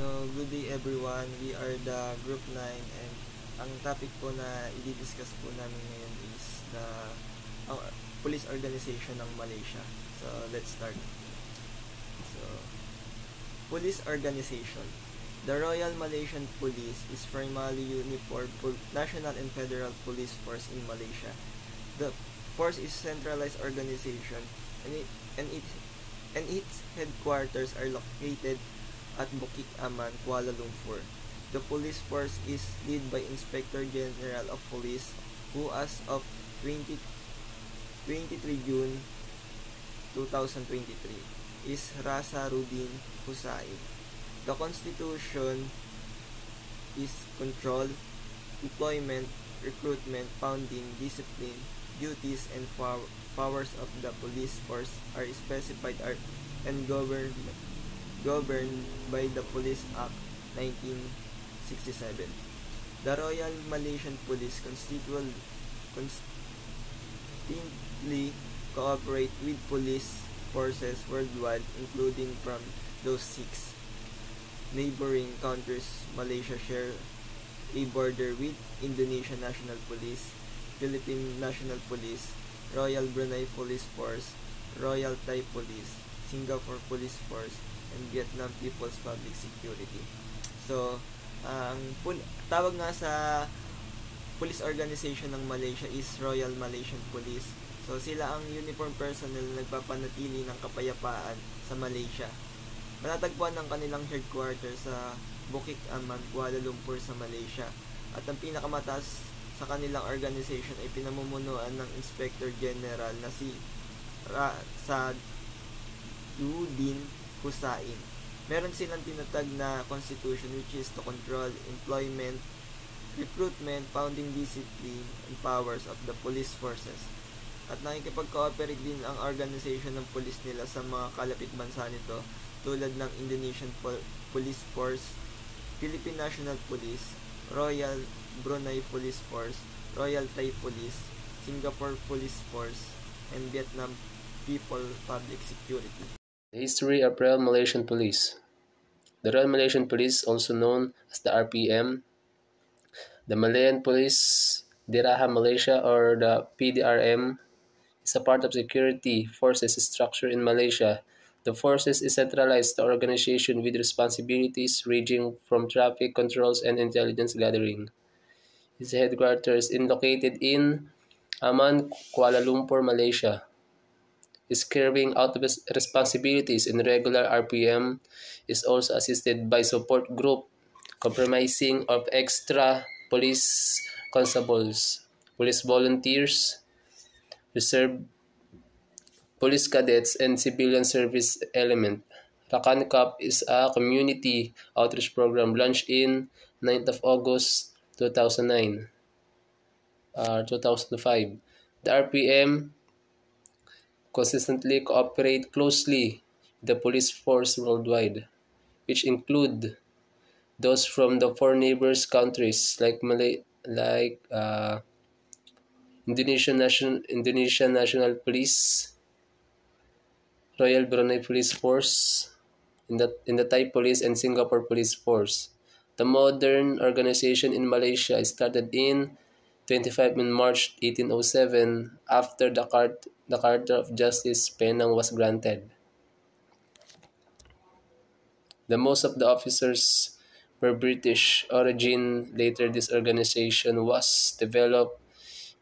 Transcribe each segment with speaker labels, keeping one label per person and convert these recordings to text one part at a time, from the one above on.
Speaker 1: So, good day everyone. We are the Group 9 and ang topic po na i-discuss po namin ngayon is the police organization ng Malaysia. So, let's start. So, police organization. The Royal Malaysian Police is primarily uniformed national and federal police force in Malaysia. The force is centralized organization and its headquarters are located at Bukit Aman, Kuala Lumpur. The police force is led by Inspector General of Police who as of 23 June 2023 is Rasaruddin Hussain. The Constitution is control, employment, recruitment, founding, discipline, duties, and powers of the police force are specified and governed by the Police Act 1967. The Royal Malaysian Police constantly cooperate with police forces worldwide, including from those six neighboring countries. Malaysia share a border with Indonesia National Police, Philippine National Police, Royal Brunei Police Force, Royal Thai Police, Singapore Police Force, and Vietnam People's Public Security. So, ang tawag nga sa police organization ng Malaysia is Royal Malaysian Police. So, sila ang uniform personnel na nagpapanatili ng kapayapaan sa Malaysia. Matatagpuan ng kanilang headquarters sa Bukit Aman, Kuala Lumpur sa Malaysia. At ang pinakamataas sa kanilang organization ay pinamumunuan ng Inspector General na si Rasaruddin Hussain. Meron silang tinatag na constitution which is to control employment, recruitment, founding, discipline, and powers of the police forces. At nakikipag-cooperate din ang organization ng police nila sa mga kalapit bansa nito tulad ng Indonesian Police Force, Philippine National Police, Royal Brunei Police Force, Royal Thai Police, Singapore Police Force, and Vietnam People Public Security.
Speaker 2: The history of Royal Malaysian Police. The Royal Malaysian Police, also known as the RPM, the Malayan Police Diraja Malaysia or the PDRM, is a part of security forces structure in Malaysia. The forces is centralized organization with responsibilities ranging from traffic controls and intelligence gathering. Its headquarters is located in Aman, Kuala Lumpur, Malaysia. Is carrying out responsibilities in regular RPM is also assisted by support group comprising of extra police constables, police volunteers, reserve police cadets, and civilian service element. Rakan Cup is a community outreach program launched in 9th of August 2005. The RPM consistently cooperate closely with the police force worldwide, which include those from the four neighbors countries like Indonesian National Police, Royal Brunei Police Force, in the Thai Police, and Singapore Police Force. The modern organization in Malaysia started in 25 March 1807 after the Charter of Justice Penang was granted. The most of the officers were British origin. Later this organization was developed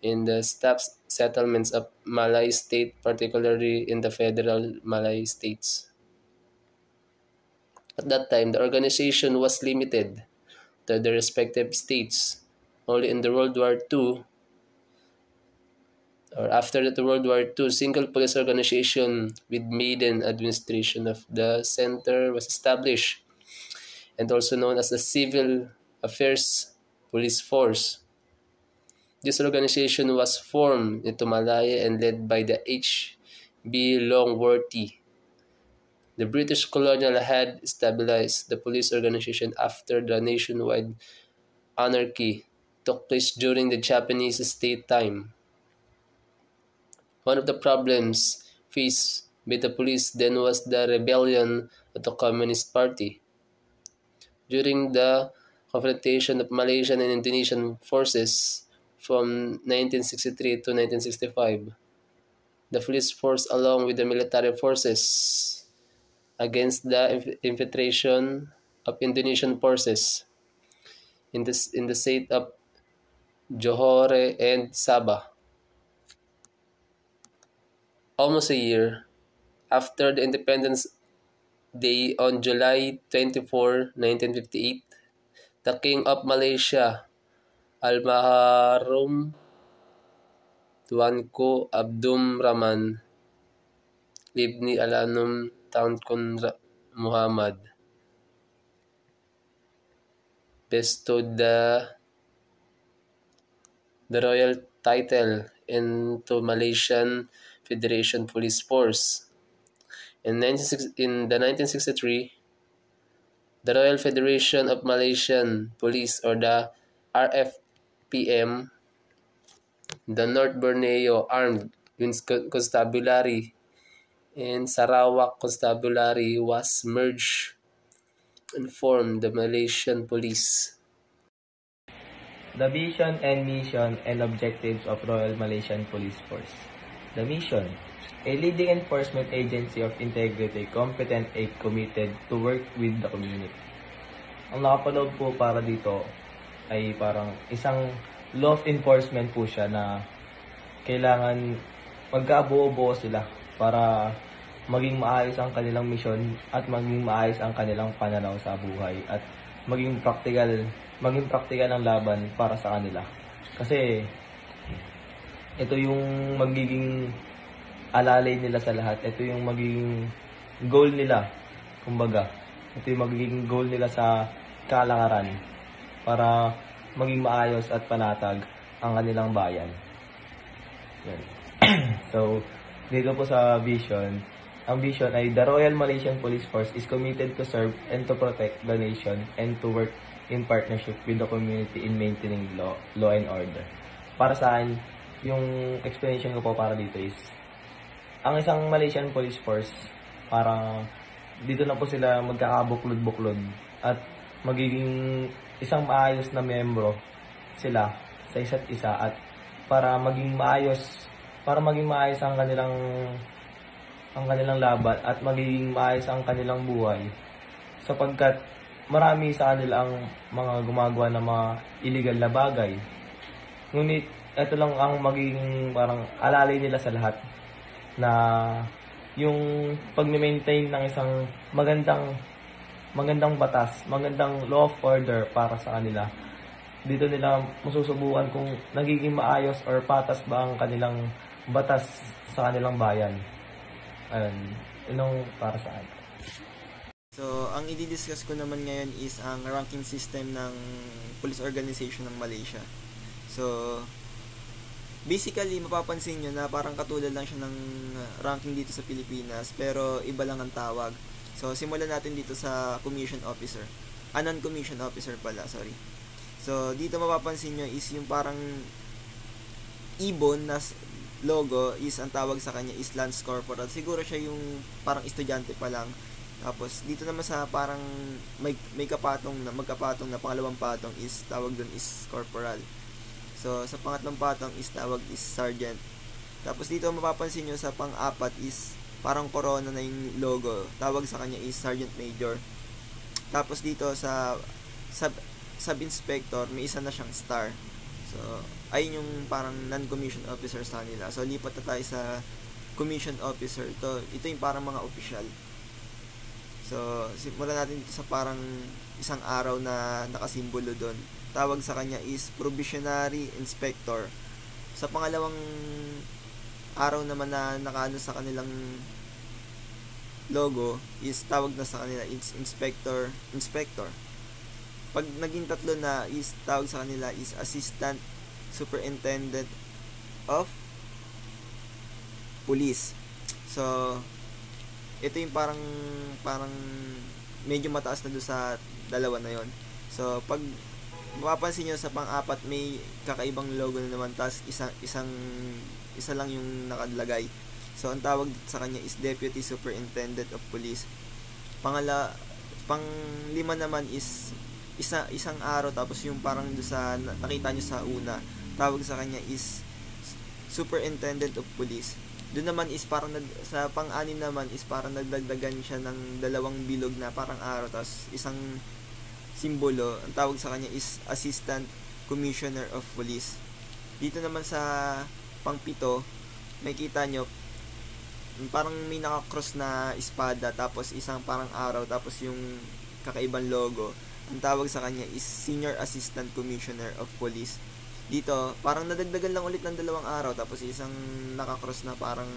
Speaker 2: in the staff settlements of Malay state, particularly in the federal Malay states. At that time, the organization was limited to the respective states. Only in the World War II, or after the World War II, single police organization with maiden administration of the center was established, and also known as the Civil Affairs Police Force. This organization was formed into Malaya and led by the H.B. Longworthy. The British colonial had stabilized the police organization after the nationwide anarchy took place during the Japanese state time. One of the problems faced by the police then was the rebellion of the Communist Party. during the confrontation of Malaysian and Indonesian forces from 1963 to 1965. The police force, along with the military forces, against the infiltration of Indonesian forces in the state of Johor and Sabah. Almost a year after the Independence Day on July 24, 1958, the King of Malaysia, Almarhum Tuanku Abdul Rahman Ibni Alanum Tun Muhammad bestowed the royal title into Malaysian Federation Police Force. In the 1963, the Royal Federation of Malaysian Police, or the RFPM, the North Borneo Armed Constabulary and Sarawak Constabulary was merged and formed the Malaysian Police.
Speaker 1: The vision and mission and objectives of Royal Malaysian Police Force. The mission: a leading enforcement agency of integrity, competent and committed to work with the community. Ang nakapaloob po para dito ay parang isang law of enforcement po siya na kailangan magkabuo-buo sila para maging maayos ang kanilang misyon at maging maayos ang kanilang pananaw sa buhay at maging practical ang laban para sa kanila. Kasi ito yung magiging alalay nila sa lahat. Ito yung magiging goal nila. Kumbaga, ito yung magiging goal nila sa kalakaran para maging maayos at panatag ang kanilang bayan. Yan. So, dito po sa vision, ang vision ay the Royal Malaysian Police Force is committed to serve and to protect the nation and to work in partnership with the community in maintaining law and order. Para saan, yung explanation ko po para dito is, ang isang Malaysian Police Force, para dito na po sila magkakabuklod-buklod at magiging isang maayos na miyembro sila sa isa't isa at para maging maayos ang kanilang laban at magiging maayos ang kanilang buhay, sapagkat marami sa kanila ang mga gumagawa ng mga illegal na bagay. Ngunit ito lang ang magiging parang alalay nila sa lahat, na yung pag-maintain ng isang magandang batas, magandang law of order para sa kanila. Dito nila masusubukan kung nagiging maayos or patas ba ang kanilang batas sa kanilang bayan. Ayun, yun para sa akin. So, ang i-discuss ko naman ngayon is ang ranking system ng police organization ng Malaysia. So, basically, mapapansin nyo na parang katulad lang siya ng ranking dito sa Pilipinas, pero iba lang ang tawag. So, simulan natin dito sa commission officer. Non-commission officer pala, sorry. So, dito mapapansin nyo is yung parang ibon na logo is ang tawag sa kanya is Lance Corporal. Siguro siya yung parang estudyante pa lang. Tapos, dito naman sa parang may magkapatong na pangalawang patong is tawag dun is Corporal. So, sa pangatlong patong is tawag is Sergeant. Tapos, dito mapapansin nyo sa pang-apat is parang corona na yung logo. Tawag sa kanya is Sergeant Major. Tapos, dito sa sub-inspector, may isa na siyang star. So, ayun yung parang non-commissioned officer sa nila. So, lipat na tayo sa commissioned officer. Ito yung parang mga official. So, simulan natin sa parang isang araw na nakasimbolo doon. Tawag sa kanya is Probationary Inspector. Sa pangalawang araw naman na nakaano sa kanilang logo is tawag na sa kanila is Inspector. Pag naging tatlo na is tawag sa kanila is Assistant Superintendent of Police. So, ito yung parang medyo mataas na doon sa dalawa na yon. So, pag mapapansin nyo sa pang-apat, may kakaibang logo na naman, tas isa lang yung nakalagay. So, ang tawag sa kanya is Deputy Superintendent of Police. pang-lima naman is isang araw, tapos yung parang doon sa nakita nyo sa una, tawag sa kanya is Superintendent of Police. Doon naman is parang sa pang-anim naman is parang nagdagdagan siya ng dalawang bilog na parang araw, tapos isang simbolo. Ang tawag sa kanya is Assistant Commissioner of Police. Dito naman sa pang-pito, makita nyo parang may nakakross na espada, tapos isang parang araw, tapos yung kakaibang logo. Ang tawag sa kanya is Senior Assistant Commissioner of Police. Dito, parang nadagdagan lang ulit ng dalawang araw, tapos isang nakakross na parang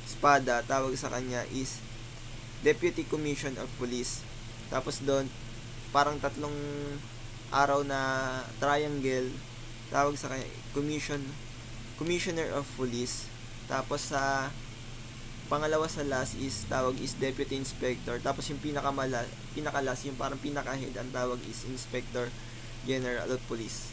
Speaker 1: espada, tawag sa kanya is Deputy Commission of Police. Tapos doon, parang tatlong araw na triangle, tawag sa kanya Commissioner of Police. Tapos sa pangalawa sa last is tawag is Deputy Inspector. Tapos yung pinakalas, yung parang pinaka-head, ang tawag is Inspector General of Police.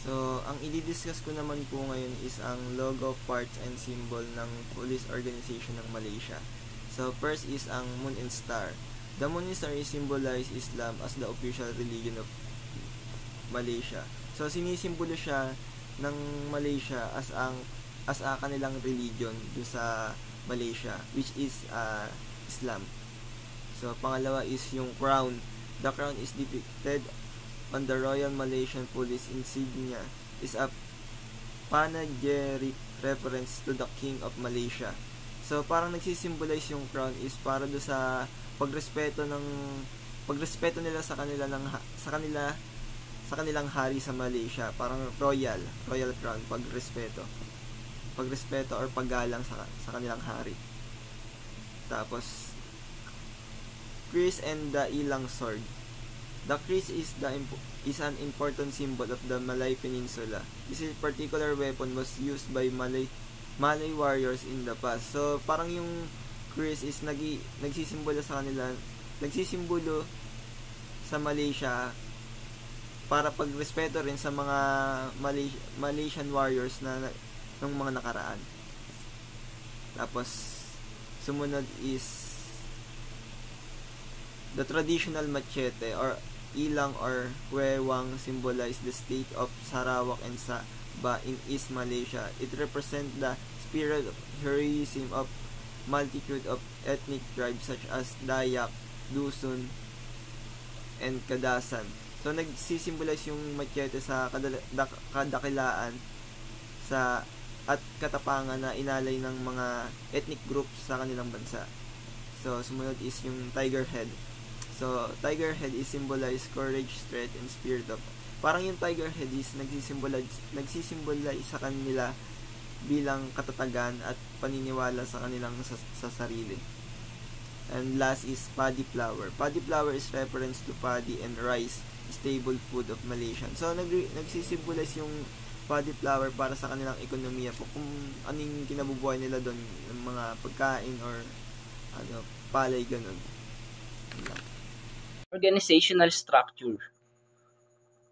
Speaker 1: So, ang i-discuss ko naman po ngayon is ang logo, parts, and symbol ng police organization ng Malaysia. So, first is ang Moon and Star. The Moon and Star is symbolize Islam as the official religion of Malaysia. So, sinisimbolo siya ng Malaysia as a kanilang religion do sa Malaysia, which is Islam. So, pangalawa is yung crown. The crown is depicted on the Royal Malaysian Police insignia, is a panegyric reference to the King of Malaysia. So, parang nagsisimbolize yung crown is para do sa pagrespeto nila sa kanilang hari sa Malaysia, parang royal crown, pagrespeto or paggalang sa kanilang hari. Tapos Kris and the Ilang Sword. The Kris is an important symbol of the Malay Peninsula. This particular weapon was used by Malay warriors in the past. So parang yung Kris is nagsisimbolo sa Malaysia para pagrespeto rin sa mga Malaysian warriors ng mga nakaraan. Tapos sumunod is the traditional machete or ilang or kwewang symbolize the state of Sarawak and Sabah in East Malaysia. It represents the spirit of heroism of multitude of ethnic tribes such as Dayak, Dusun, and Kadasan. So nagsisimbolize yung machete sa kadakilaan at katapangan na inalay ng mga ethnic groups sa kanilang bansa. So sumunod is yung tiger head. So, tiger head is symbolize courage, strength, and spirit of. Parang yung tiger head is nagsisimbolize sa kanila bilang katatagan at paniniwala sa kanilang sa sarili. And last is paddy flower. Paddy flower is reference to paddy and rice, staple food of Malaysian. So, nagsisimbolize yung paddy flower para sa kanilang ekonomiya po, kung anong kinabubuhay nila doon, ng mga pagkain or palay, ganun.
Speaker 3: Organizational structure.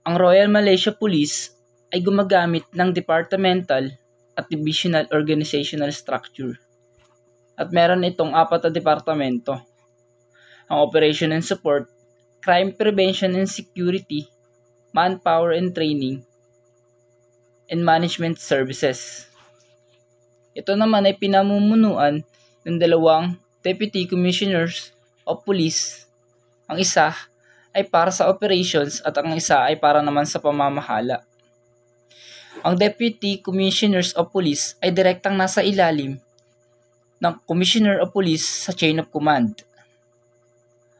Speaker 3: Ang Royal Malaysia Police ay gumagamit ng departmental at divisional organizational structure. At meron itong 4 na departamento. Ang Operation and Support, Crime Prevention and Security, Manpower and Training, and Management Services. Ito naman ay pinamumunuan ng 2 Deputy Commissioners of Police. Ang isa ay para sa operations at ang isa ay para naman sa pamamahala. Ang Deputy Commissioners of Police ay direktang nasa ilalim ng Commissioner of Police sa chain of command.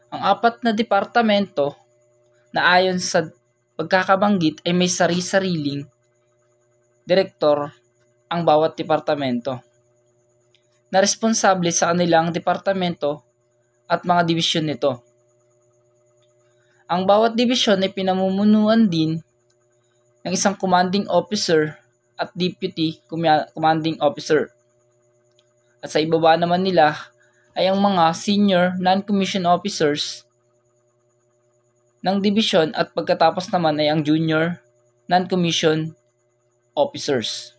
Speaker 3: Ang 4 na departamento na ayon sa pagkakabanggit ay may sari-sariling direktor ang bawat departamento na responsable sa kanilang departamento at mga divisyon nito. Ang bawat divisyon ay pinamumunuan din ng isang commanding officer at deputy commanding officer. At sa ibaba naman nila ay ang mga senior non-commissioned officers ng division at pagkatapos naman ay ang junior non-commissioned officers.